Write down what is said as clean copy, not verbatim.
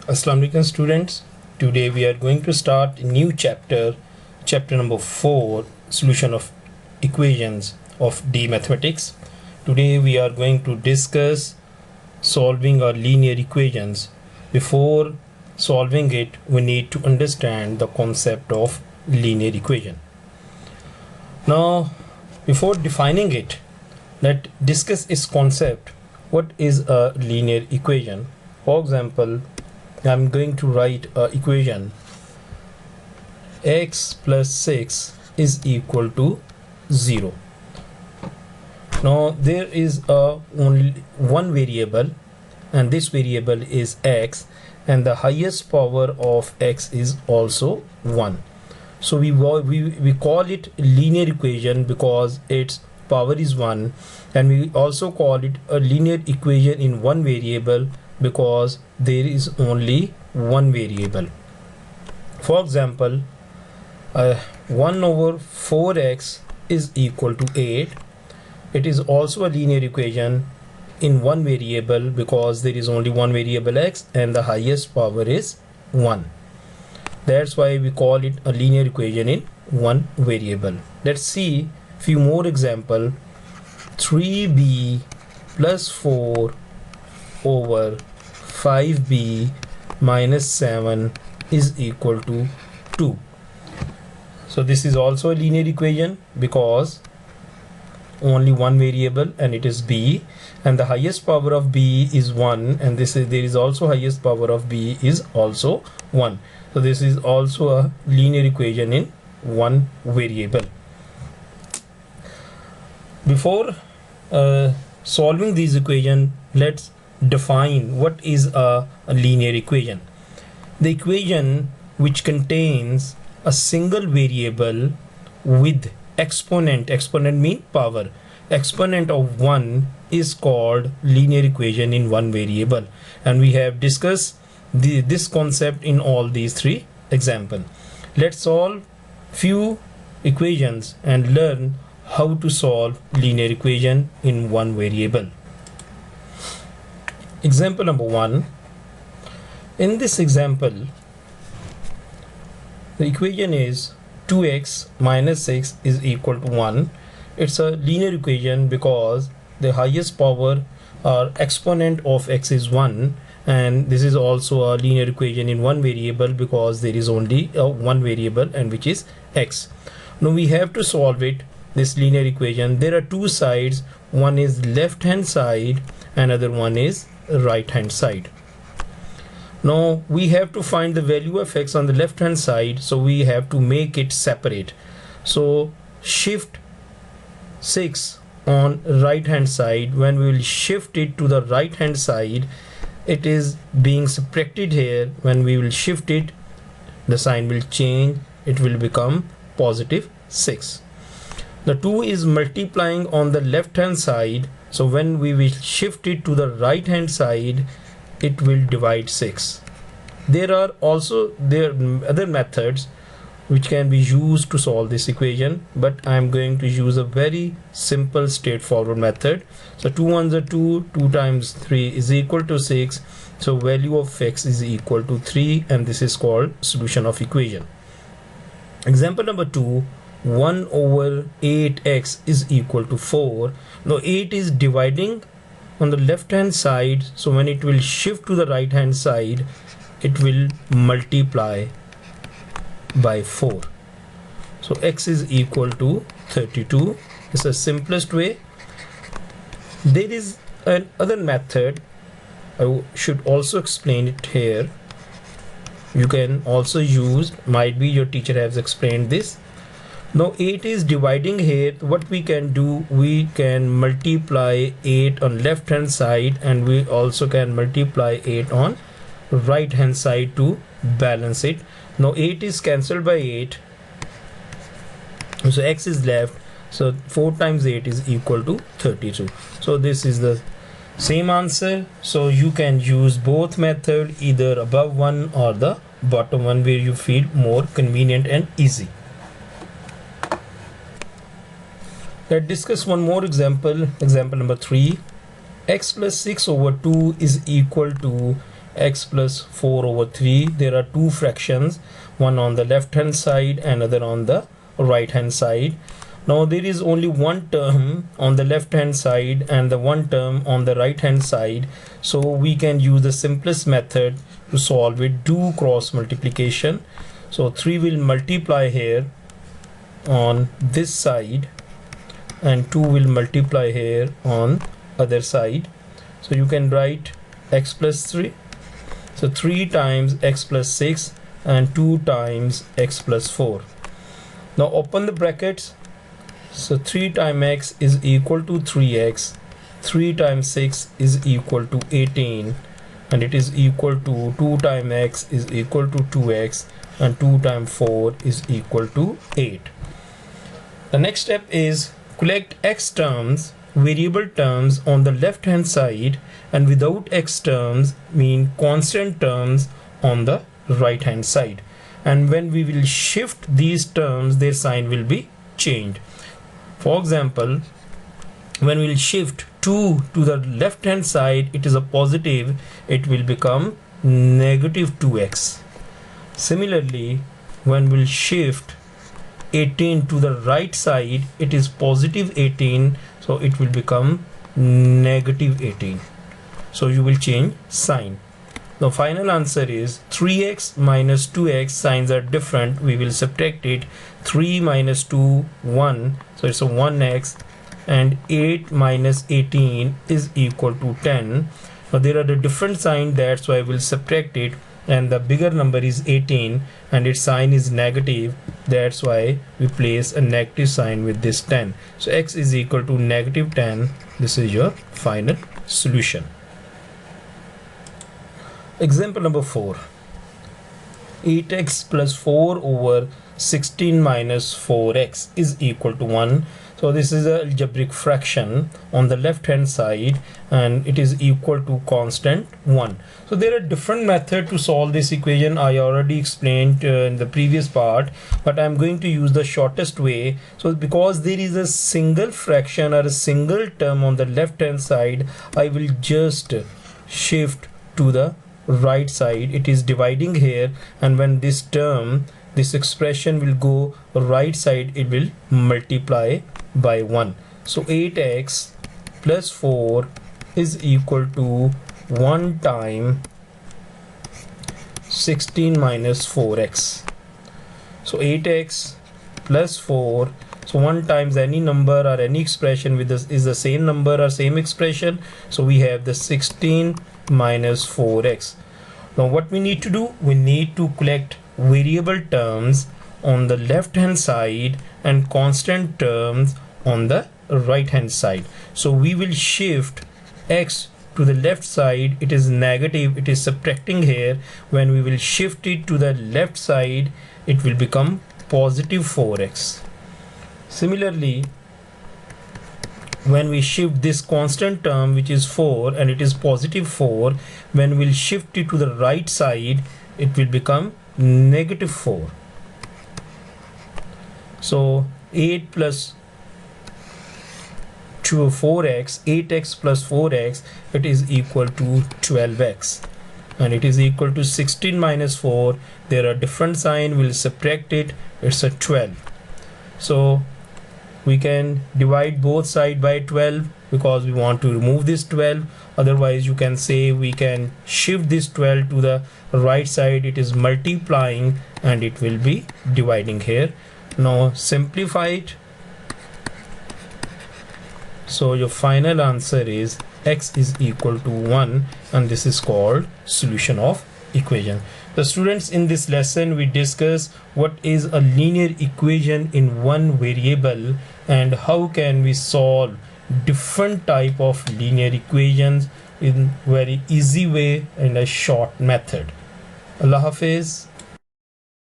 Assalamu alaikum students. Today we are going to start a new chapter number 4, solution of equations of D mathematics. Today we are going to discuss solving our linear equations. Before solving it, we need to understand the concept of linear equation. Now, before defining it, let's discuss its concept. What is a linear equation? For example, I'm going to write an equation: x plus 6 is equal to 0. Now there is only one variable, and this variable is x, and the highest power of x is also 1. So we call it linear equation because its power is 1, and we also call it a linear equation in one variable because there is only one variable. For example, 1 over 4x is equal to 8. It is also a linear equation in one variable because there is only one variable x and the highest power is 1. That's why we call it a linear equation in one variable. Let's see few more example. 3b plus 4 over 5b minus 7 is equal to 2. So this is also a linear equation because only one variable and it is b, and the highest power of b is 1, and there is also highest power of b is also 1. So this is also a linear equation in one variable. Before solving these equations, let's define what is a linear equation. The equation which contains a single variable with exponent mean power, exponent of 1 is called linear equation in one variable, and we have discussed this concept in all these three examples. Let's solve few equations and learn how to solve linear equation in one variable. Example number 1. In this example, the equation is 2x minus 6 is equal to 1. It's a linear equation because the highest power or exponent of x is 1, and this is also a linear equation in one variable because there is only one variable, and which is x. Now we have to solve it, this linear equation. There are two sides, one is left hand side, another one is right hand side. Now we have to find the value of x on the left hand side, so we have to make it separate. So shift 6 on right hand side. When we will shift it to the right hand side, it is being subtracted here. When we will shift it, the sign will change, it will become positive 6. The 2 is multiplying on the left hand side, so when we will shift it to the right hand side, it will divide 6. There are other methods which can be used to solve this equation, but I am going to use a very simple straightforward method. So 2 ones are 2, 2 times 3 is equal to 6, so value of x is equal to 3, and this is called solution of equation. Example number 2. 1 over 8x is equal to 4. Now 8 is dividing on the left hand side, so when it will shift to the right hand side, it will multiply by 4. So x is equal to 32. It's the simplest way. There is another method, I should also explain it here. You can also use, might be your teacher has explained this. Now 8 is dividing here. What we can do, we can multiply 8 on left hand side, and we also can multiply 8 on right hand side to balance it. Now 8 is cancelled by 8, so x is left, so 4 times 8 is equal to 32. So this is the same answer. So you can use both method, either above one or the bottom one, where you feel more convenient and easy. Let's discuss one more example. Example number 3. X plus 6 over 2 is equal to x plus 4 over 3. There are two fractions, one on the left hand side, another on the right hand side. Now there is only one term on the left hand side and the one term on the right hand side, so we can use the simplest method to solve it, do cross multiplication. So 3 will multiply here on this side and 2 will multiply here on other side. So you can write x plus 3, so 3 times x plus 6 and 2 times x plus 4. Now open the brackets. So 3 times x is equal to 3x, 3 times 6 is equal to 18, and it is equal to 2 times x is equal to 2x, and 2 times 4 is equal to 8. The next step is collect x terms, variable terms on the left hand side, and without x terms mean constant terms on the right hand side. And when we will shift these terms, their sign will be changed. For example, when we will shift 2 to the left hand side, it is a positive, it will become negative 2x. Similarly, when we will shift 18 to the right side, it is positive 18, so it will become negative 18. So you will change sign. The final answer is 3x minus 2x. Signs are different, we will subtract it. 3 minus 2, 1, so it's a 1x, and 8 minus 18 is equal to 10. Now there are the different signs, that's why we'll subtract it, and the bigger number is 18 and its sign is negative, that's why we place a negative sign with this 10. So x is equal to negative 10. This is your final solution. Example number 4. 8x plus 4 over 16 minus 4x is equal to 1. So this is a algebraic fraction on the left hand side, and it is equal to constant 1. So there are different methods to solve this equation. I already explained in the previous part, but I'm going to use the shortest way. So because there is a single fraction or a single term on the left hand side, I will just shift to the right side. It is dividing here, and when this term, this expression will go right side, it will multiply by 1. So 8x plus 4 is equal to 1 time 16 minus 4x. So 8x plus 4, so 1 times any number or any expression with this is the same number or same expression, so we have the 16 minus 4x. Now what we need to do, we need to collect variable terms on the left hand side and constant terms on the right hand side. So we will shift x to the left side, it is negative, it is subtracting here. When we will shift it to the left side, it will become positive 4x. Similarly, when we shift this constant term, which is 4, and it is positive 4, when we'll shift it to the right side, it will become negative 4. So 8 plus 4x, 8x plus 4x, it is equal to 12x, and it is equal to 16 minus 4. There are different sign, we'll subtract it, it's a 12. So we can divide both side by 12 because we want to remove this 12. Otherwise you can say we can shift this 12 to the right side, it is multiplying and it will be dividing here. Now simplify it. So your final answer is x is equal to 1, and this is called solution of equation. The students, in this lesson we discuss what is a linear equation in one variable and how can we solve different type of linear equations in very easy way and a short method. Allah Hafiz.